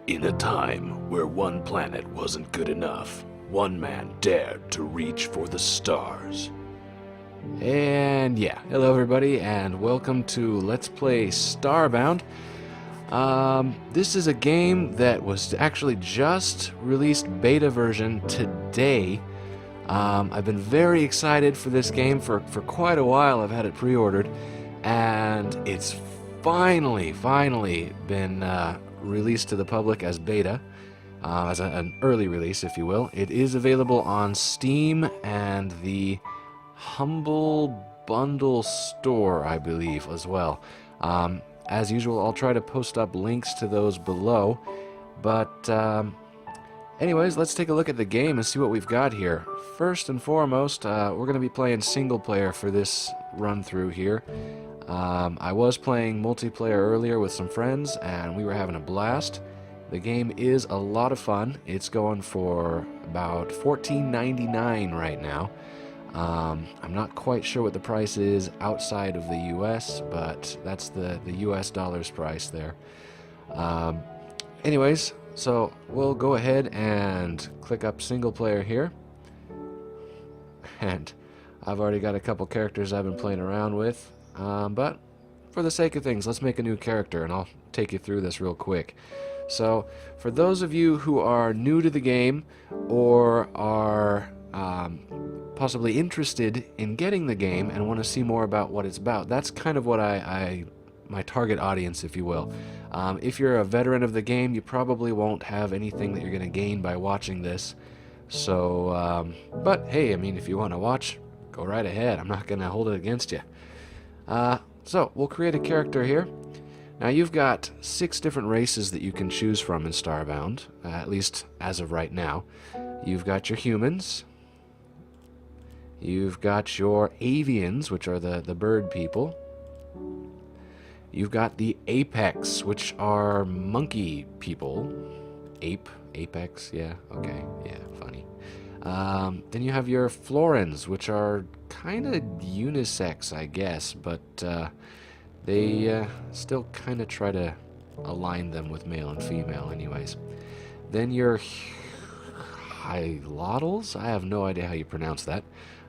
In a time where one planet wasn't good enough, one man dared to reach for the stars. And yeah, hello everybody, and welcome to Let's Play Starbound. This is a game that was actually just released beta version today. I've been very excited for this game for quite a while. I've had it pre-ordered, and it's finally been released to the public as beta, as an early release, if you will. It is available on Steam and the Humble Bundle store, I believe, as well. As usual, I'll try to post up links to those below. But anyways, let's take a look at the game and see what we've got here. First and foremost, we're going to be playing single player for this run through here. I was playing multiplayer earlier with some friends, and we were having a blast. The game is a lot of fun. It's going for about $14.99 right now. I'm not quite sure what the price is outside of the US, but that's the US dollars price there. Anyways, so we'll go ahead and click up single player here. And I've already got a couple characters I've been playing around with. But for the sake of things, let's make a new character, and I'll take you through this real quick. So, for those of you who are new to the game, or are possibly interested in getting the game and want to see more about what it's about, that's kind of what my target audience, if you will. If you're a veteran of the game, you probably won't have anything that you're going to gain by watching this. So, but hey, I mean, if you want to watch, go right ahead. I'm not going to hold it against you. So, we'll create a character here. Now, you've got 6 different races that you can choose from in Starbound, at least as of right now. You've got your humans. You've got your avians, which are the bird people. You've got the apex, which are monkey people. Apex, yeah, okay, yeah, funny. Then you have your florins, which are kind of unisex, I guess, but they still kind of try to align them with male and female anyways. Then your hylotls? I have no idea how you pronounce that.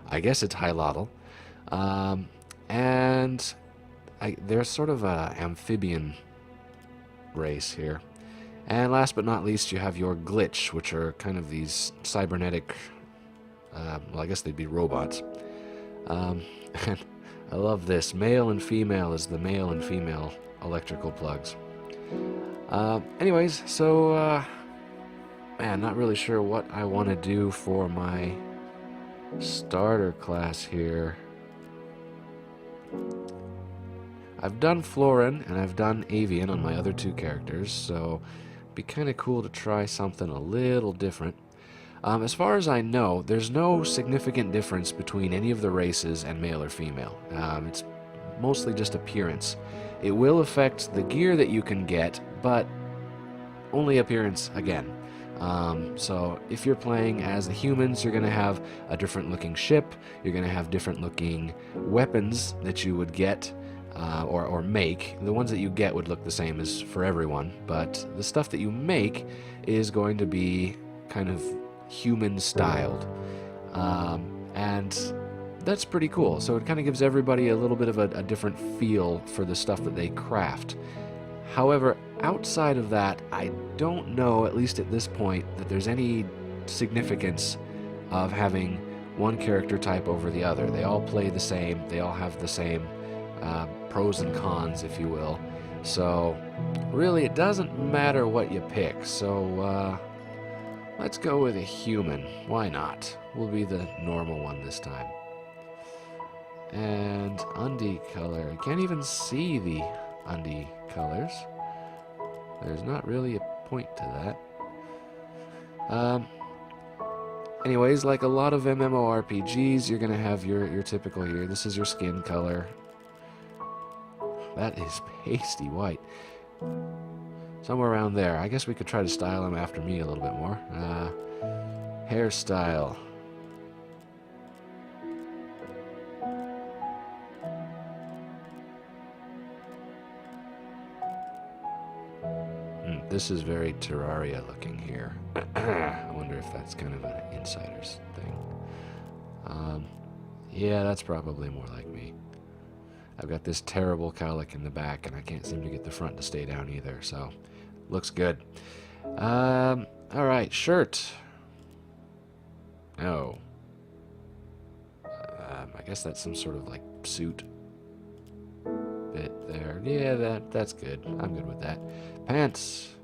I guess it's hylotl. And they're sort of a amphibian race here. And last but not least, you have your glitch, which are kind of these cybernetic, well, I guess they'd be robots. And I love this. Male and female is the male and female electrical plugs. Anyways, so, man, not really sure what I want to do for my starter class here. I've done Florin and I've done Avian on my other 2 characters, so it'd be kind of cool to try something a little different. As far as I know, there's no significant difference between any of the races and male or female. It's mostly just appearance. It will affect the gear that you can get, but only appearance again. So if you're playing as the humans, you're going to have a different looking ship, you're going to have different looking weapons that you would get or make. The ones that you get would look the same as for everyone, but the stuff that you make is going to be kind of human styled, and that's pretty cool. So it kind of gives everybody a little bit of a different feel for the stuff that they craft. However, outside of that, I don't know, at least at this point, that there's any significance of having one character type over the other. They all play the same, they all have the same pros and cons, if you will. So really, it doesn't matter what you pick. So let's go with a human. Why not? We'll be the normal one this time. And undie color. I can't even see the undie colors. There's not really a point to that. Anyways, like a lot of MMORPGs, you're gonna have your typical here. This is your skin color. That is pasty white. Somewhere around there. I guess we could try to style him after me a little bit more. Hairstyle. this is very Terraria looking here. I wonder if that's kind of an insider's thing. Yeah, that's probably more like me. I've got this terrible cowlick in the back, and I can't seem to get the front to stay down either, so looks good. Alright, shirt. Oh. I guess that's some sort of, like, suit bit there. Yeah, that's good. I'm good with that. Pants.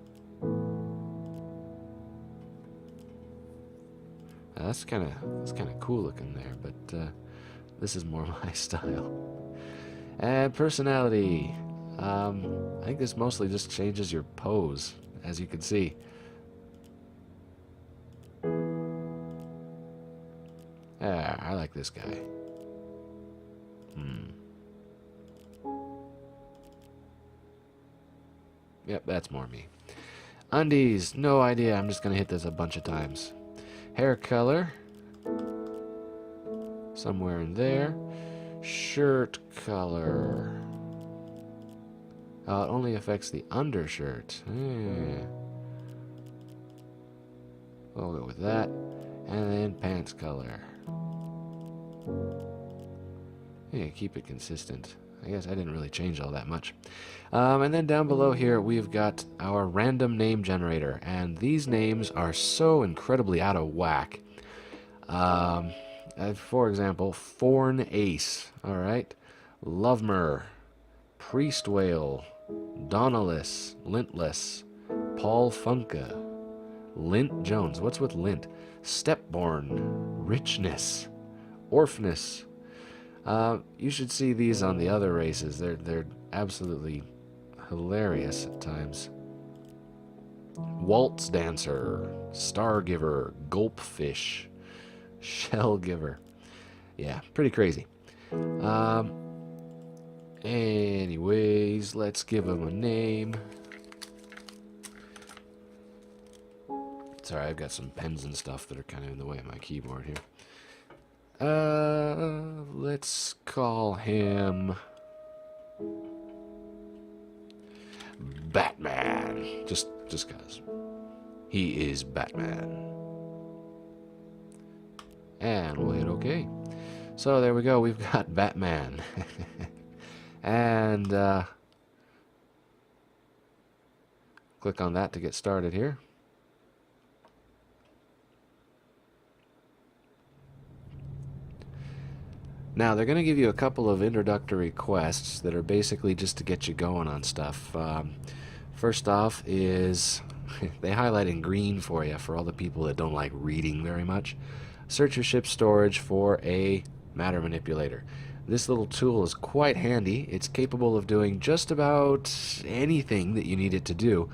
That's kind of cool looking there, but this is more my style. And personality. I think this mostly just changes your pose, as you can see. Ah, I like this guy. Yep, that's more me. Undies, no idea. I'm just gonna hit this a bunch of times. Hair color. Somewhere in there. Shirt color. It only affects the undershirt. We'll go with that. And then pants color. Yeah, keep it consistent. I guess I didn't really change all that much. And then down below here, we've got our random name generator. And these names are so incredibly out of whack. For example, Forn Ace, alright? Lovemer, Priest Whale, Donalis, Lintless, Paul Funka, Lint Jones. What's with Lint? Stepborn, Richness, Orphness. You should see these on the other races. They're absolutely hilarious at times. Waltz Dancer, Stargiver, Gulpfish, Shellgiver. Yeah, pretty crazy. Anyways, let's give him a name. Sorry, I've got some pens and stuff that are kind of in the way of my keyboard here. Let's call him Batman. Just cause. He is Batman. And we'll hit OK. So there we go, we've got Batman. And click on that to get started here. Now, they're going to give you a couple of introductory quests that are basically just to get you going on stuff. First off is, they highlight in green for you for all the people that don't like reading very much. Search your ship's storage for a matter manipulator. This little tool is quite handy. It's capable of doing just about anything that you need it to do,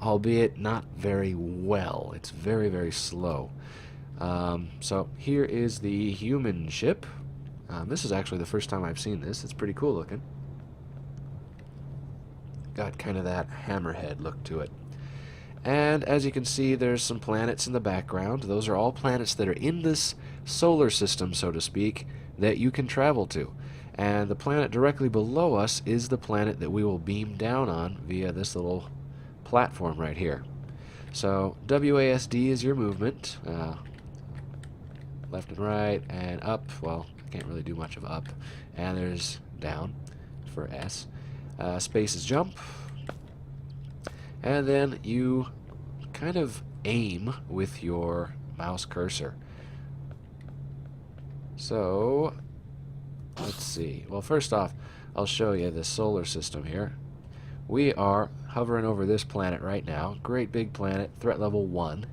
albeit not very well. It's very, very slow. So here is the human ship. This is actually the first time I've seen this. It's pretty cool looking. Got kind of that hammerhead look to it. And as you can see, there's some planets in the background. Those are all planets that are in this solar system, so to speak, that you can travel to. And the planet directly below us is the planet that we will beam down on via this little platform right here. So WASD is your movement. Left and right and up. Well, I can't really do much of up. And there's down for S. Space is jump. And then you kind of aim with your mouse cursor. So, let's see. Well, first off, I'll show you the solar system here. We are hovering over this planet right now. Great big planet, threat level 1.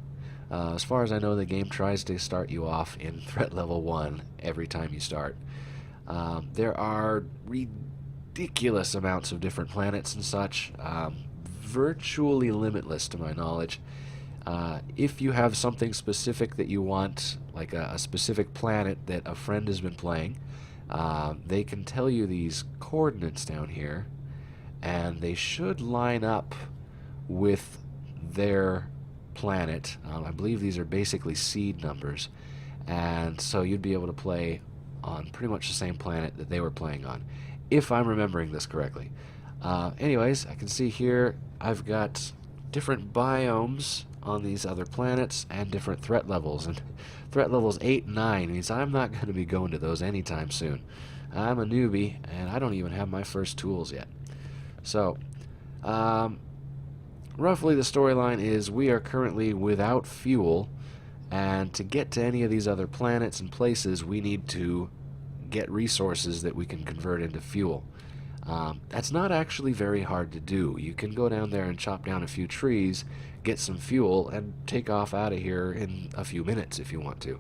As far as I know, the game tries to start you off in threat level 1 every time you start. There are ridiculous amounts of different planets and such. Virtually limitless to my knowledge. If you have something specific that you want, like a specific planet that a friend has been playing, they can tell you these coordinates down here, and they should line up with their planet. I believe these are basically seed numbers, and so you'd be able to play on pretty much the same planet that they were playing on, if I'm remembering this correctly. Anyways, I can see here I've got different biomes on these other planets and different threat levels. And threat levels 8 and 9 means I'm not going to be going to those anytime soon. I'm a newbie, and I don't even have my first tools yet. So, roughly the storyline is we are currently without fuel, and to get to any of these other planets and places, we need to get resources that we can convert into fuel. That's not actually very hard to do. You can go down there and chop down a few trees, get some fuel, and take off out of here in a few minutes if you want to.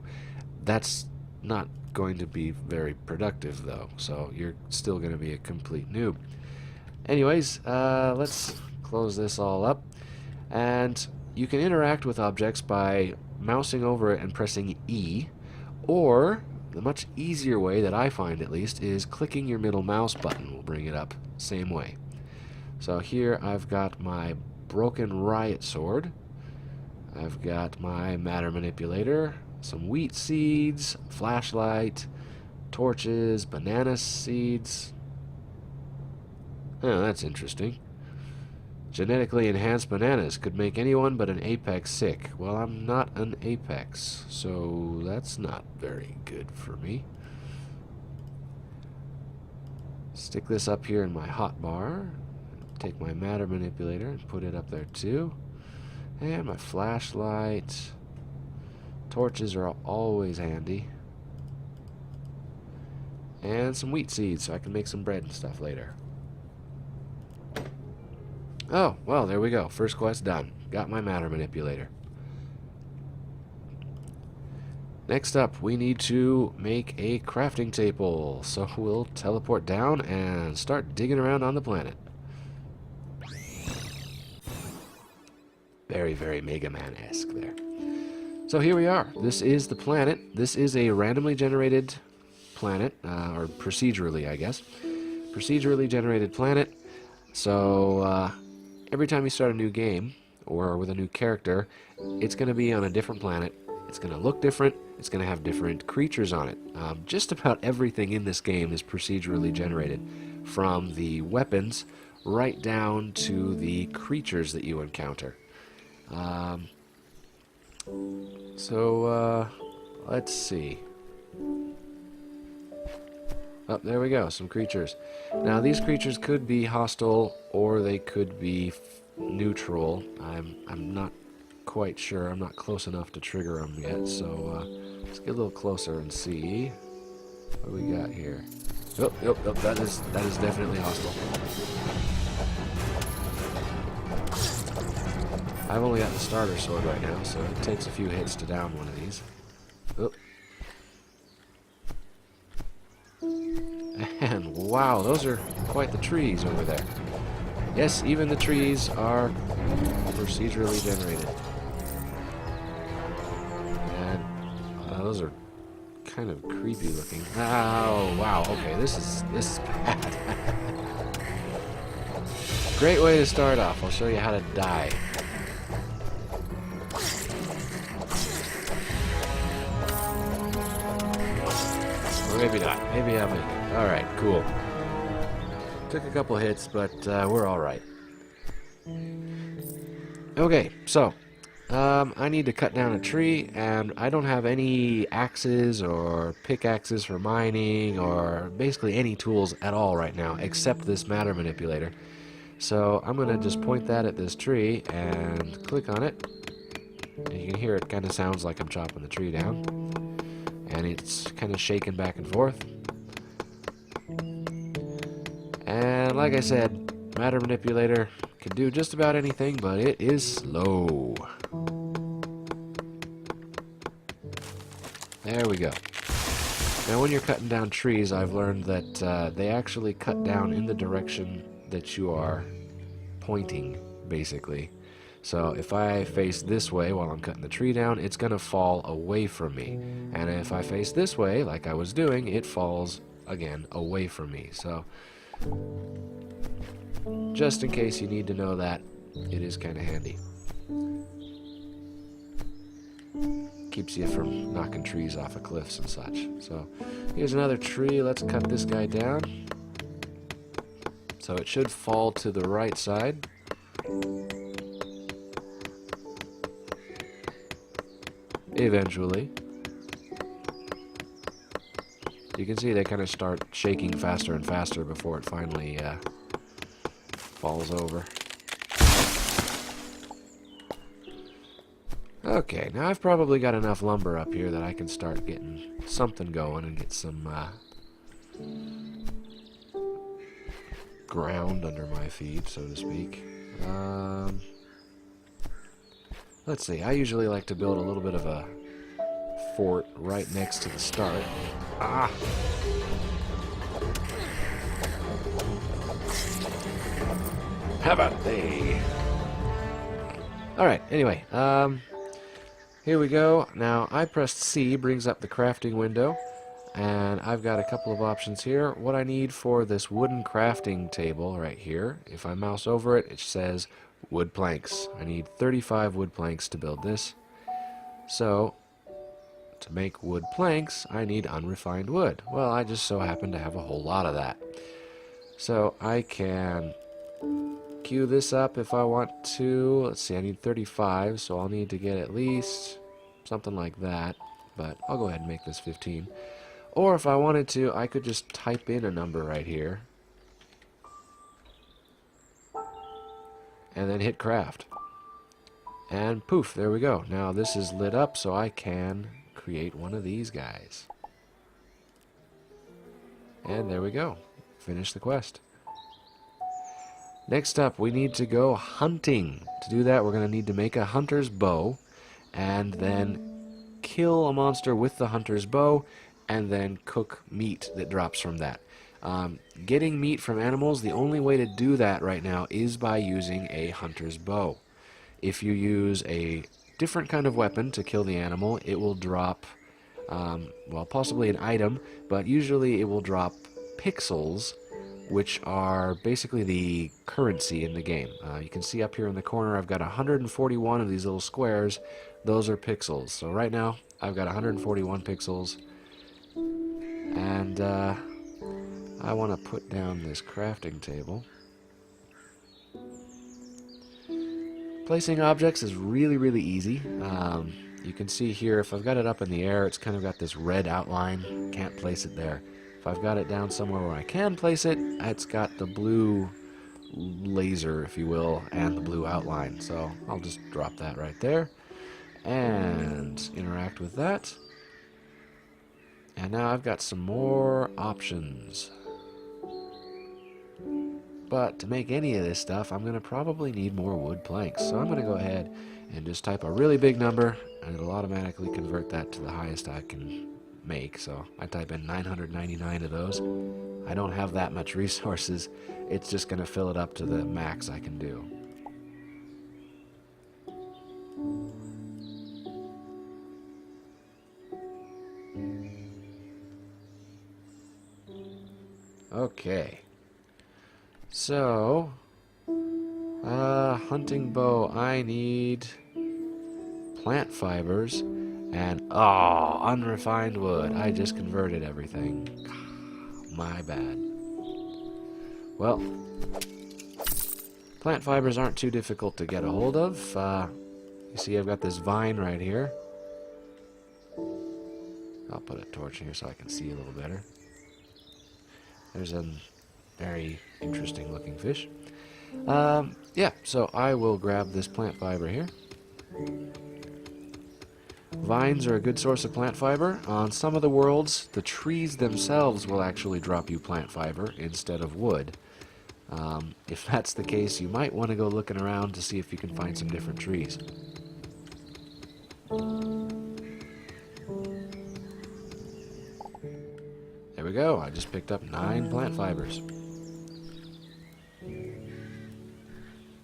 That's not going to be very productive, though, so you're still going to be a complete noob. Anyways, let's close this all up. And you can interact with objects by mousing over it and pressing E, or the much easier way that I find, at least, is clicking your middle mouse button will bring it up. Same way. So here I've got my broken riot sword. I've got my matter manipulator, some wheat seeds, flashlight, torches, banana seeds. Oh, that's interesting. Genetically enhanced bananas could make anyone but an apex sick. Well, I'm not an apex, so that's not very good for me. Stick this up here in my hotbar. Take my matter manipulator and put it up there too. And my flashlight. Torches are always handy. And some wheat seeds so I can make some bread and stuff later. Oh, well, there we go. First quest done. Got my matter manipulator. Next up, we need to make a crafting table. So we'll teleport down and start digging around on the planet. Very, very Mega Man-esque there. So here we are. This is the planet. This is a randomly generated planet, or procedurally, I guess. Procedurally generated planet. So, every time you start a new game, or with a new character, it's going to be on a different planet. It's going to look different. It's going to have different creatures on it. Just about everything in this game is procedurally generated, from the weapons right down to the creatures that you encounter. Let's see. Oh, there we go, some creatures. Now, these creatures could be hostile, or they could be neutral. I'm not quite sure. I'm not close enough to trigger them yet, so let's get a little closer and see. What do we got here? Oh, that is definitely hostile. I've only got the starter sword right now, so it takes a few hits to down one of these. Oh. And wow, those are quite the trees over there. Yes, even the trees are procedurally generated. And those are kind of creepy looking. Oh, wow, okay, this is bad. Great way to start off. I'll show you how to die. Or maybe not. Maybe I'll make it. Alright, cool. Took a couple hits, but we're alright. Okay, so I need to cut down a tree, and I don't have any axes or pickaxes for mining, or basically any tools at all right now, except this matter manipulator. So I'm going to just point that at this tree and click on it. And you can hear it kind of sounds like I'm chopping the tree down. And it's kind of shaking back and forth. And like I said, matter manipulator can do just about anything, but it is slow. There we go. Now when you're cutting down trees, I've learned that they actually cut down in the direction that you are pointing, basically. So if I face this way while I'm cutting the tree down, it's going to fall away from me. And if I face this way, like I was doing, it falls, again, away from me. So just in case you need to know that, it is kind of handy. Keeps you from knocking trees off of cliffs and such. So here's another tree. Let's cut this guy down. So it should fall to the right side. eventually. You can see they kind of start shaking faster and faster before it finally falls over. Okay, now I've probably got enough lumber up here that I can start getting something going and get some ground under my feet, so to speak. Let's see, I usually like to build a little bit of a fort right next to the start. Ah! Have a day! Alright, anyway, here we go. Now, I pressed C, brings up the crafting window, and I've got a couple of options here. What I need for this wooden crafting table right here, if I mouse over it, it says wood planks. I need 35 wood planks to build this. So, to make wood planks, I need unrefined wood. Well, I just so happen to have a whole lot of that. So, I can queue this up if I want to. Let's see, I need 35, so I'll need to get at least something like that. But I'll go ahead and make this 15. Or if I wanted to, I could just type in a number right here. And then hit craft. And poof, there we go. Now this is lit up so I can create one of these guys. And there we go. Finish the quest. Next up, we need to go hunting. To do that, we're going to need to make a hunter's bow, and then kill a monster with the hunter's bow, and then cook meat that drops from that. Getting meat from animals, the only way to do that right now is by using a hunter's bow. If you use a different kind of weapon to kill the animal, it will drop, well, possibly an item, but usually it will drop pixels, which are basically the currency in the game. You can see up here in the corner I've got 141 of these little squares. Those are pixels. So right now I've got 141 pixels. And I want to put down this crafting table. Placing objects is really, really easy. You can see here if I've got it up in the air, it's kind of got this red outline. Can't place it there. If I've got it down somewhere where I can place it, it's got the blue laser, if you will, and the blue outline. So I'll just drop that right there and interact with that. And now I've got some more options. But to make any of this stuff, I'm going to probably need more wood planks. So I'm going to go ahead and just type a really big number, and it'll automatically convert that to the highest I can make. So I type in 999 of those. I don't have that much resources. It's just going to fill it up to the max I can do. Okay. So, hunting bow, I need plant fibers and, unrefined wood. I just converted everything. My bad. Well, plant fibers aren't too difficult to get a hold of. You see I've got this vine right here. I'll put a torch here so I can see a little better. There's a very interesting looking fish. Yeah, so I will grab this plant fiber here. Vines are a good source of plant fiber. On some of the worlds, the trees themselves will actually drop you plant fiber instead of wood. If that's the case, you might want to go looking around to see if you can find some different trees. There we go. I just picked up 9 plant fibers.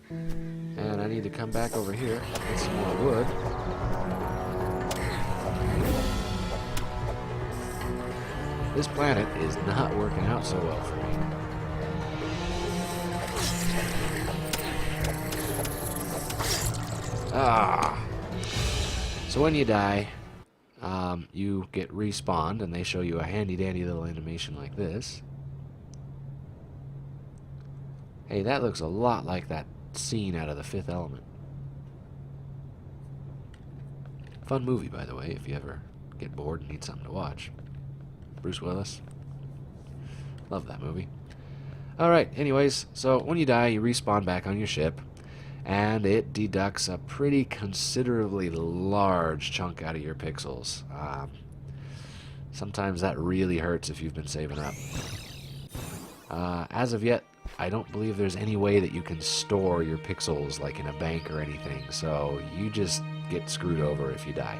And I need to come back over here and get some more wood. This planet is not working out so well for me. So when you die, you get respawned, and they show you a handy-dandy little animation like this. Hey, that looks a lot like that scene out of The Fifth Element. Fun movie, by the way, if you ever get bored and need something to watch. Bruce Willis. Love that movie. Alright, anyways, so when you die, you respawn back on your ship, and it deducts a pretty considerably large chunk out of your pixels. Sometimes that really hurts if you've been saving up. As of yet, I don't believe there's any way that you can store your pixels like in a bank or anything, so you just get screwed over if you die.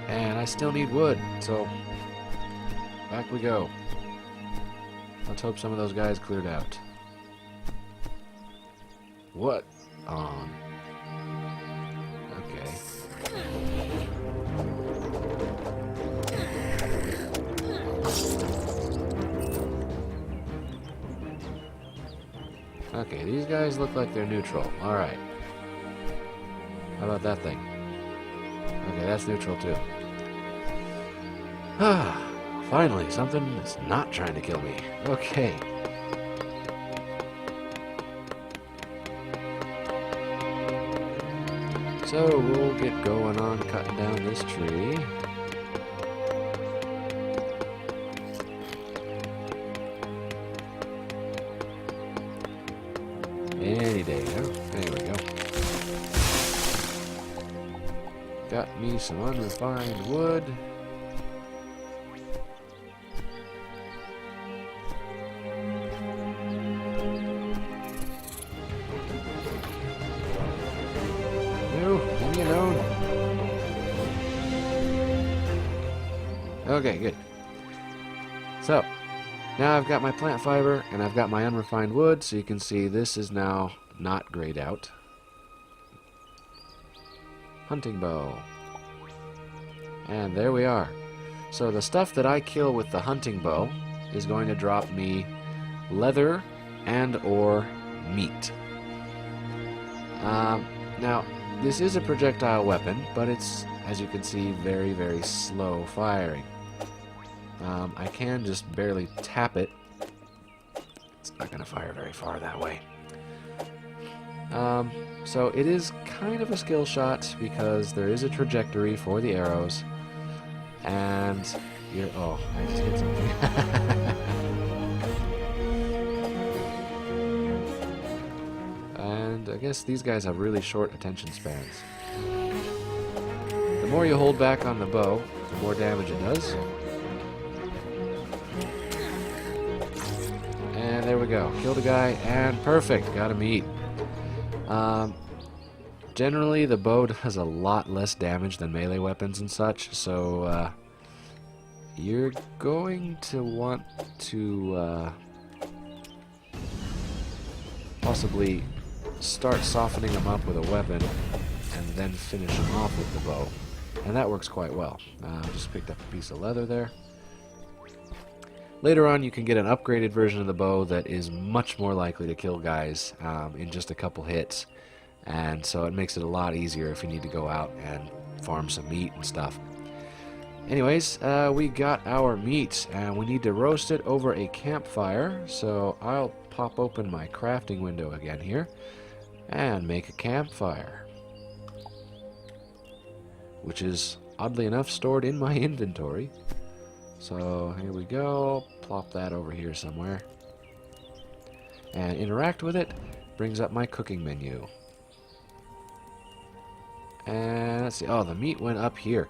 And I still need wood, so back we go. Let's hope some of those guys cleared out. What on? Okay. Okay, these guys look like they're neutral. Alright. How about that thing? Okay, that's neutral too. Ah, finally, something that's not trying to kill me. Okay. So we'll get going on cutting down this tree. Any day now. There we go. Got me some unrefined wood. No, leave me alone. Okay, good. So, now I've got my plant fiber and I've got my unrefined wood, so you can see this is now not grayed out. Hunting bow. And there we are. So the stuff that I kill with the hunting bow is going to drop me leather and or meat. Now, this is a projectile weapon, but it's, as you can see, very, very slow firing. I can just barely tap it. It's not going to fire very far that way. So it is kind of a skill shot because there is a trajectory for the arrows. And you're... Oh, I just hit something. And I guess these guys have really short attention spans. The more you hold back on the bow, the more damage it does. And there we go. Killed a guy, and perfect. Got him eat. Generally, the bow does a lot less damage than melee weapons and such, so you're going to want to possibly start softening them up with a weapon and then finish them off with the bow. And that works quite well. Just picked up a piece of leather there. Later on, you can get an upgraded version of the bow that is much more likely to kill guys in just a couple hits. And so it makes it a lot easier if you need to go out and farm some meat and stuff. Anyways, we got our meat, and we need to roast it over a campfire. So I'll pop open my crafting window again here and make a campfire, which is oddly enough stored in my inventory. So here we go, plop that over here somewhere, and interact with it. Brings up my cooking menu. And let's see, oh, the meat went up here.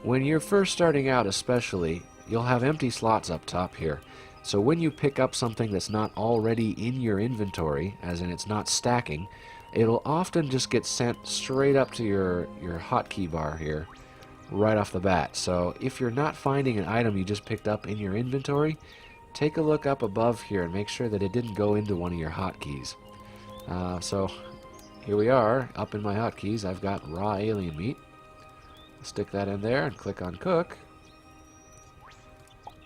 When you're first starting out especially, you'll have empty slots up top here. So when you pick up something that's not already in your inventory, as in it's not stacking, it'll often just get sent straight up to your hotkey bar here, right off the bat. So if you're not finding an item you just picked up in your inventory, take a look up above here and make sure that it didn't go into one of your hotkeys. So here we are, up in my hotkeys. I've got raw alien meat. Stick that in there and click on cook.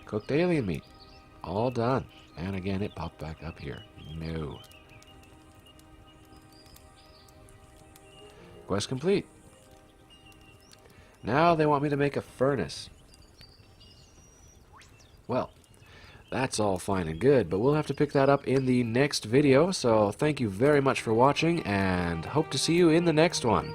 Cooked alien meat. All done. And again, it popped back up here. No. Quest complete. Now they want me to make a furnace. Well, That's all fine and good, but we'll have to pick that up in the next video, so thank you very much for watching, and hope to see you in the next one.